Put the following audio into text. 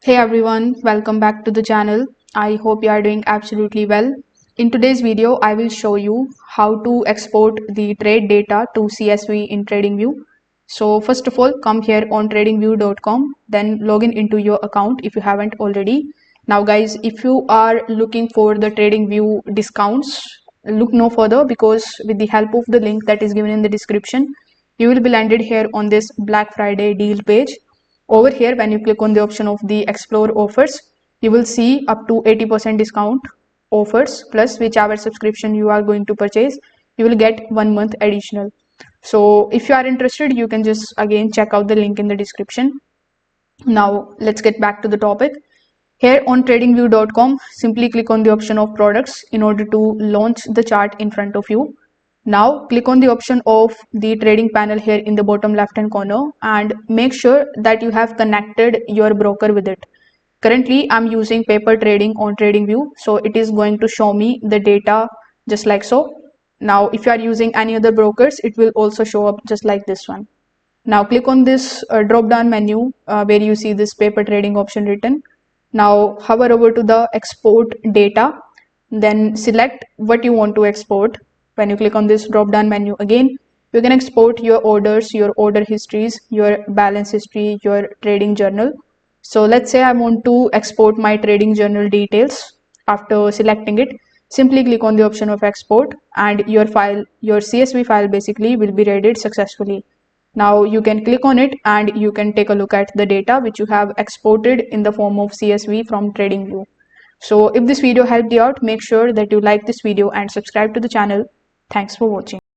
Hey everyone, welcome back to the channel. I hope you are doing absolutely well. In today's video, I will show you how to export the trade data to CSV in Tradingview. So first of all, come here on tradingview.com, then log into your account if you haven't already. Now guys, if you are looking for the Tradingview discounts, look no further because with the help of the link that is given in the description, you will be landed here on this Black Friday deal page. Over here, when you click on the option of the explore offers, you will see up to 80% discount offers plus whichever subscription you are going to purchase, you will get 1 month additional. So if you are interested, you can just again check out the link in the description. Now let's get back to the topic. Here on tradingview.com, simply click on the option of products in order to launch the chart in front of you. Now click on the option of the trading panel here in the bottom left hand corner and make sure that you have connected your broker with it. Currently, I'm using paper trading on TradingView, so it is going to show me the data just like so. Now, if you are using any other brokers, it will also show up just like this one. Now click on this drop down menu where you see this paper trading option written. Now hover over to the export data, then select what you want to export. When you click on this drop down menu again, you can export your orders, your order histories, your balance history, your trading journal. So let's say I want to export my trading journal details. After selecting it, simply click on the option of export and your file, your CSV file basically will be readied successfully. Now you can click on it and you can take a look at the data which you have exported in the form of CSV from TradingView. So if this video helped you out, make sure that you like this video and subscribe to the channel. Thanks for watching.